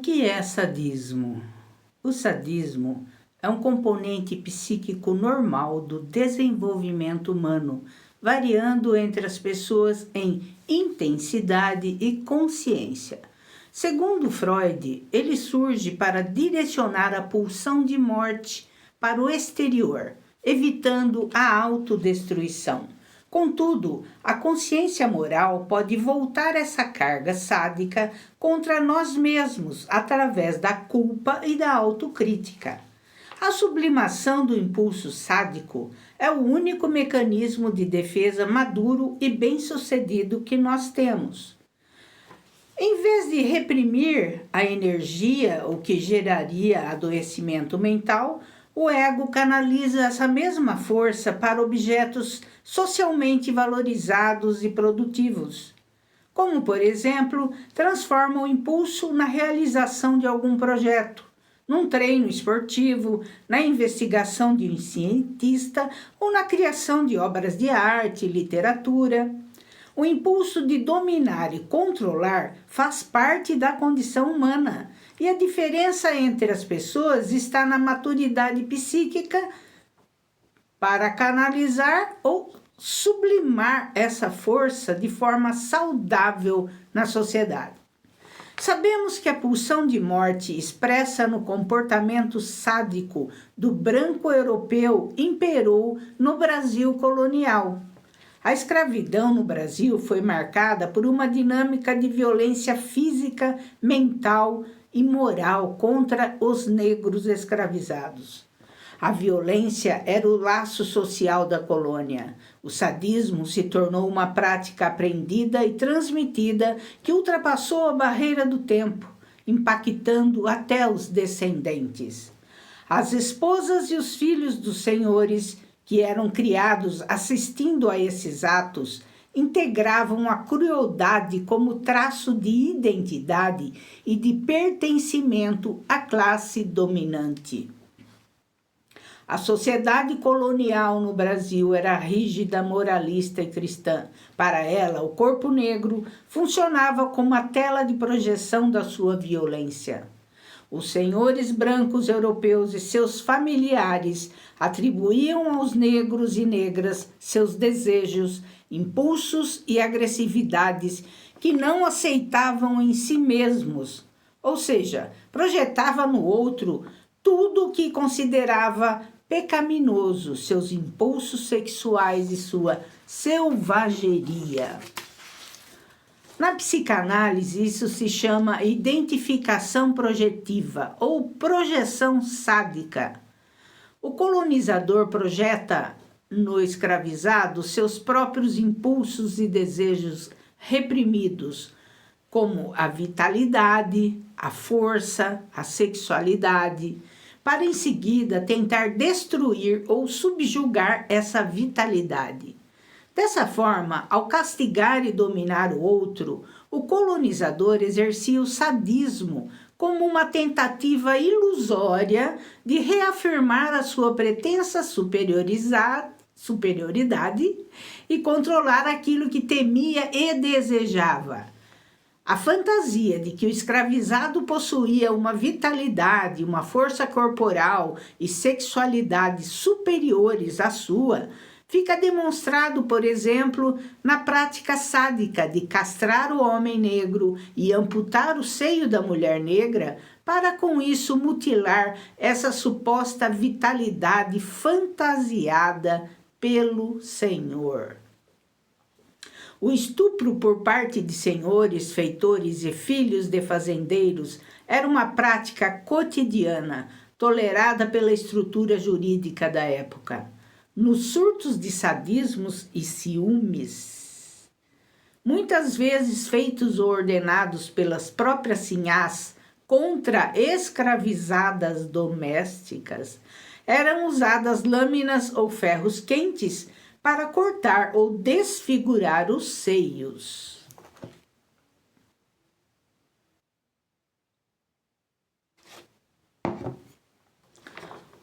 que é sadismo? O sadismo é um componente psíquico normal do desenvolvimento humano, variando entre as pessoas em intensidade e consciência. Segundo Freud, ele surge para direcionar a pulsão de morte para o exterior, evitando a autodestruição. Contudo, a consciência moral pode voltar essa carga sádica contra nós mesmos através da culpa e da autocrítica. A sublimação do impulso sádico é o único mecanismo de defesa maduro e bem-sucedido que nós temos. Em vez de reprimir a energia, o que geraria adoecimento mental, o ego canaliza essa mesma força para objetos socialmente valorizados e produtivos, como, por exemplo, transforma o impulso na realização de algum projeto, num treino esportivo, na investigação de um cientista ou na criação de obras de arte e literatura. O impulso de dominar e controlar faz parte da condição humana, e a diferença entre as pessoas está na maturidade psíquica para canalizar ou sublimar essa força de forma saudável na sociedade. Sabemos que a pulsão de morte expressa no comportamento sádico do branco europeu imperou no Brasil colonial. A escravidão no Brasil foi marcada por uma dinâmica de violência física, mental e moral contra os negros escravizados. A violência era o laço social da colônia. O sadismo se tornou uma prática aprendida e transmitida que ultrapassou a barreira do tempo, impactando até os descendentes. As esposas e os filhos dos senhores, que eram criados assistindo a esses atos, integravam a crueldade como traço de identidade e de pertencimento à classe dominante. A sociedade colonial no Brasil era rígida, moralista e cristã. Para ela, o corpo negro funcionava como a tela de projeção da sua violência. Os senhores brancos europeus e seus familiares atribuíam aos negros e negras seus desejos, impulsos e agressividades que não aceitavam em si mesmos, ou seja, projetava no outro tudo o que considerava pecaminoso, seus impulsos sexuais e sua selvageria. Na psicanálise, isso se chama identificação projetiva ou projeção sádica. O colonizador projeta no escravizado seus próprios impulsos e desejos reprimidos, como a vitalidade, a força, a sexualidade, para em seguida tentar destruir ou subjugar essa vitalidade. Dessa forma, ao castigar e dominar o outro, o colonizador exercia o sadismo como uma tentativa ilusória de reafirmar a sua pretensa superioridade e controlar aquilo que temia e desejava. A fantasia de que o escravizado possuía uma vitalidade, uma força corporal e sexualidade superiores à sua, fica demonstrado, por exemplo, na prática sádica de castrar o homem negro e amputar o seio da mulher negra, para com isso mutilar essa suposta vitalidade fantasiada pelo Senhor. O estupro por parte de senhores, feitores e filhos de fazendeiros era uma prática cotidiana, tolerada pela estrutura jurídica da época. Nos surtos de sadismos e ciúmes, muitas vezes feitos ou ordenados pelas próprias sinhás contra escravizadas domésticas, eram usadas lâminas ou ferros quentes para cortar ou desfigurar os seios.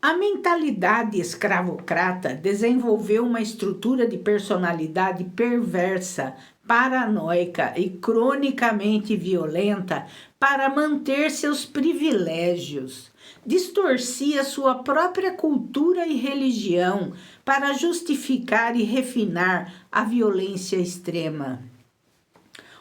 A A mentalidade escravocrata desenvolveu uma estrutura de personalidade perversa, paranoica e cronicamente violenta para manter seus privilégios. Distorcia sua própria cultura e religião para justificar e refinar a violência extrema.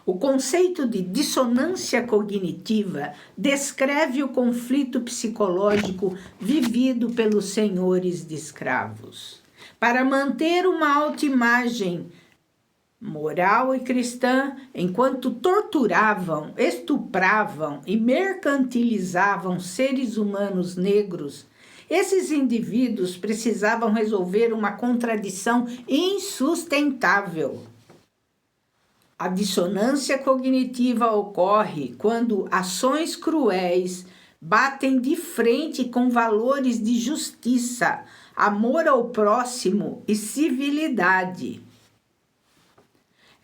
O conceito de dissonância cognitiva descreve o conflito psicológico vivido pelos senhores de escravos. Para manter uma autoimagem moral e cristã, enquanto torturavam, estupravam e mercantilizavam seres humanos negros, esses indivíduos precisavam resolver uma contradição insustentável. A dissonância cognitiva ocorre quando ações cruéis batem de frente com valores de justiça, amor ao próximo e civilidade.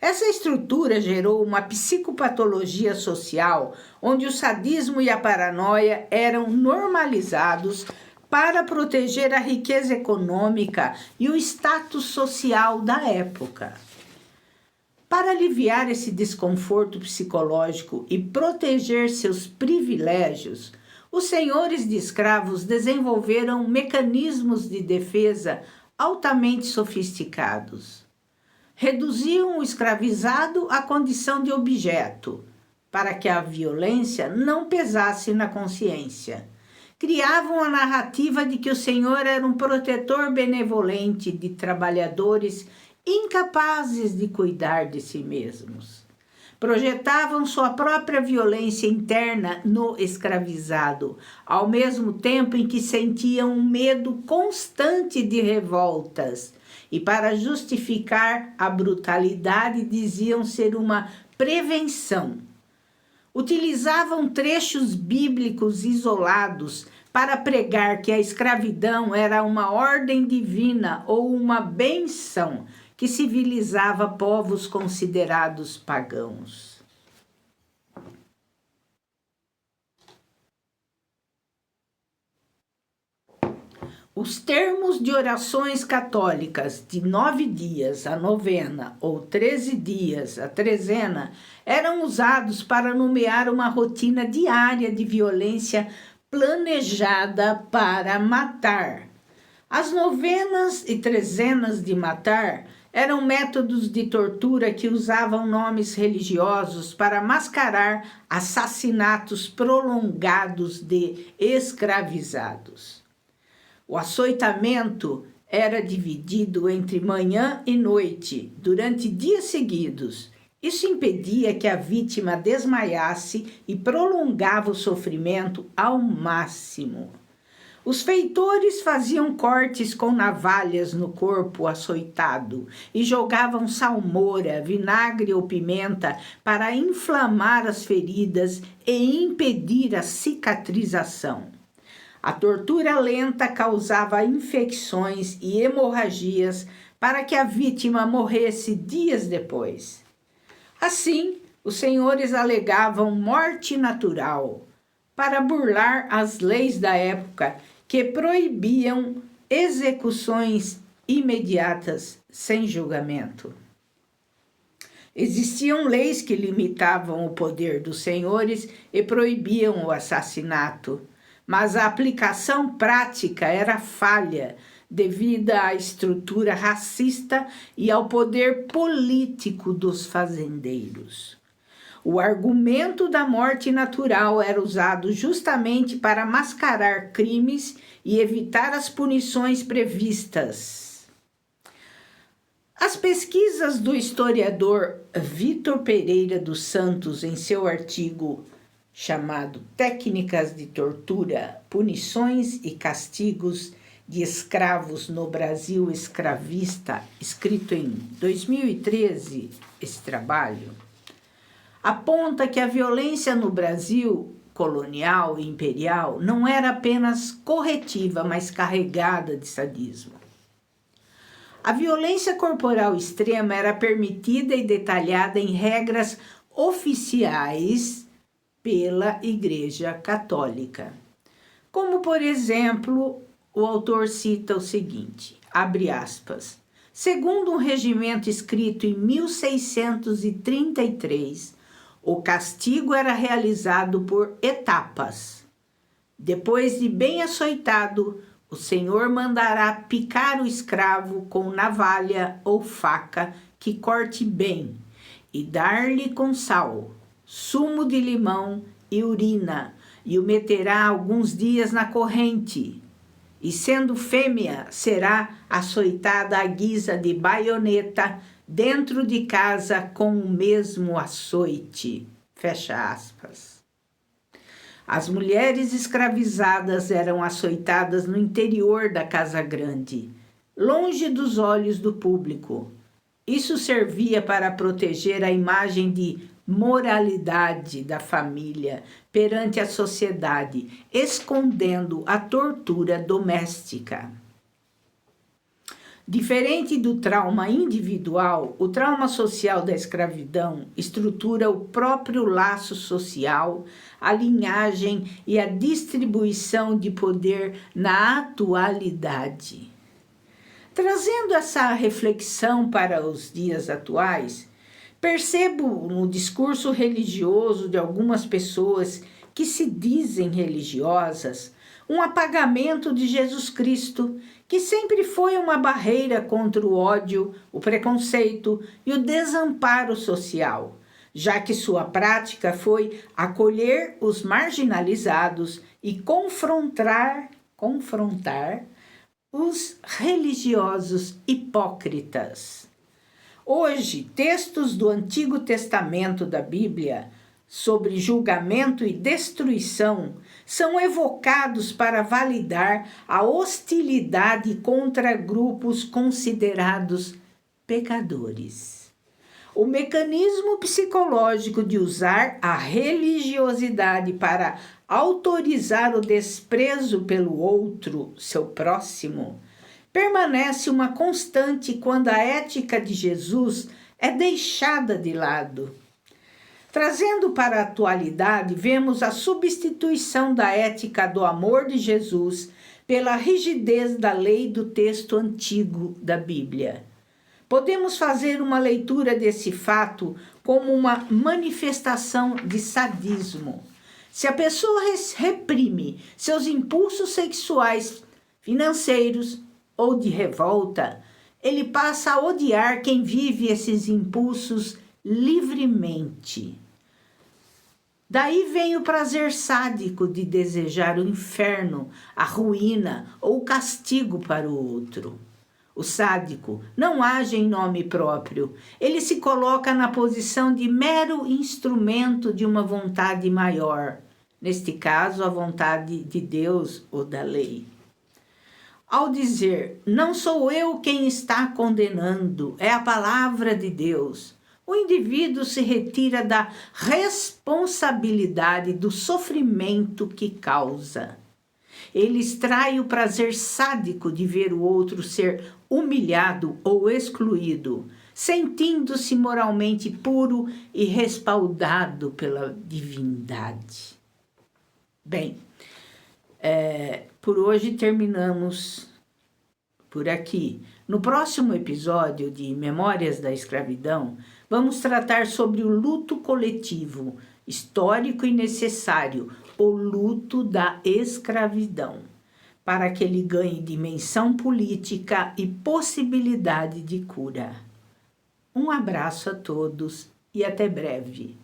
Essa estrutura gerou uma psicopatologia social, onde o sadismo e a paranoia eram normalizados para proteger a riqueza econômica e o status social da época. Para aliviar esse desconforto psicológico e proteger seus privilégios, os senhores de escravos desenvolveram mecanismos de defesa altamente sofisticados. Reduziam o escravizado à condição de objeto, para que a violência não pesasse na consciência. Criavam a narrativa de que o senhor era um protetor benevolente de trabalhadores incapazes de cuidar de si mesmos. Projetavam sua própria violência interna no escravizado, ao mesmo tempo em que sentiam um medo constante de revoltas, e para justificar a brutalidade diziam ser uma prevenção. Utilizavam trechos bíblicos isolados para pregar que a escravidão era uma ordem divina ou uma benção que civilizava povos considerados pagãos. Os termos de orações católicas de 9 dias, a novena, ou 13 dias, a trezena, eram usados para nomear uma rotina diária de violência planejada para matar. As novenas e trezenas de matar eram métodos de tortura que usavam nomes religiosos para mascarar assassinatos prolongados de escravizados. O açoitamento era dividido entre manhã e noite, durante dias seguidos. Isso impedia que a vítima desmaiasse e prolongava o sofrimento ao máximo. Os feitores faziam cortes com navalhas no corpo açoitado e jogavam salmoura, vinagre ou pimenta para inflamar as feridas e impedir a cicatrização. A tortura lenta causava infecções e hemorragias para que a vítima morresse dias depois. Assim, os senhores alegavam morte natural para burlar as leis da época que proibiam execuções imediatas sem julgamento. Existiam leis que limitavam o poder dos senhores e proibiam o assassinato, mas a aplicação prática era falha devido à estrutura racista e ao poder político dos fazendeiros. O argumento da morte natural era usado justamente para mascarar crimes e evitar as punições previstas. As pesquisas do historiador Vitor Pereira dos Santos, em seu artigo chamado Técnicas de Tortura, Punições e Castigos de Escravos no Brasil Escravista, escrito em 2013, esse trabalho, aponta que a violência no Brasil colonial e imperial não era apenas corretiva, mas carregada de sadismo. A violência corporal extrema era permitida e detalhada em regras oficiais pela Igreja Católica, como, por exemplo, o autor cita o seguinte, abre aspas, segundo um regimento escrito em 1633, o castigo era realizado por etapas. Depois de bem açoitado, o senhor mandará picar o escravo com navalha ou faca que corte bem e dar-lhe com sal, sumo de limão e urina, e o meterá alguns dias na corrente. E sendo fêmea, será açoitada à guisa de baioneta dentro de casa com o mesmo açoite. Fecha aspas. As mulheres escravizadas eram açoitadas no interior da casa grande, longe dos olhos do público. Isso servia para proteger a imagem de moralidade da família perante a sociedade, escondendo a tortura doméstica. Diferente do trauma individual, o trauma social da escravidão estrutura o próprio laço social, a linhagem e a distribuição de poder na atualidade. Trazendo essa reflexão para os dias atuais, percebo no discurso religioso de algumas pessoas que se dizem religiosas um apagamento de Jesus Cristo, que sempre foi uma barreira contra o ódio, o preconceito e o desamparo social, já que sua prática foi acolher os marginalizados e confrontar os religiosos hipócritas. Hoje, textos do Antigo Testamento da Bíblia sobre julgamento e destruição são evocados para validar a hostilidade contra grupos considerados pecadores. O mecanismo psicológico de usar a religiosidade para autorizar o desprezo pelo outro, seu próximo, permanece uma constante quando a ética de Jesus é deixada de lado. Trazendo para a atualidade, vemos a substituição da ética do amor de Jesus pela rigidez da lei do texto antigo da Bíblia. Podemos fazer uma leitura desse fato como uma manifestação de sadismo. Se a pessoa reprime seus impulsos sexuais, financeiros ou de revolta, ele passa a odiar quem vive esses impulsos livremente. Daí vem o prazer sádico de desejar o inferno, a ruína ou o castigo para o outro. O sádico não age em nome próprio, ele se coloca na posição de mero instrumento de uma vontade maior, neste caso a vontade de Deus ou da lei. Ao dizer, não sou eu quem está condenando, é a palavra de Deus, o indivíduo se retira da responsabilidade do sofrimento que causa. Ele extrai o prazer sádico de ver o outro ser humilhado ou excluído, sentindo-se moralmente puro e respaldado pela divindade. Bem, por hoje terminamos por aqui. No próximo episódio de Memórias da Escravidão, vamos tratar sobre o luto coletivo, histórico e necessário, o luto da escravidão, para que ele ganhe dimensão política e possibilidade de cura. Um abraço a todos e até breve.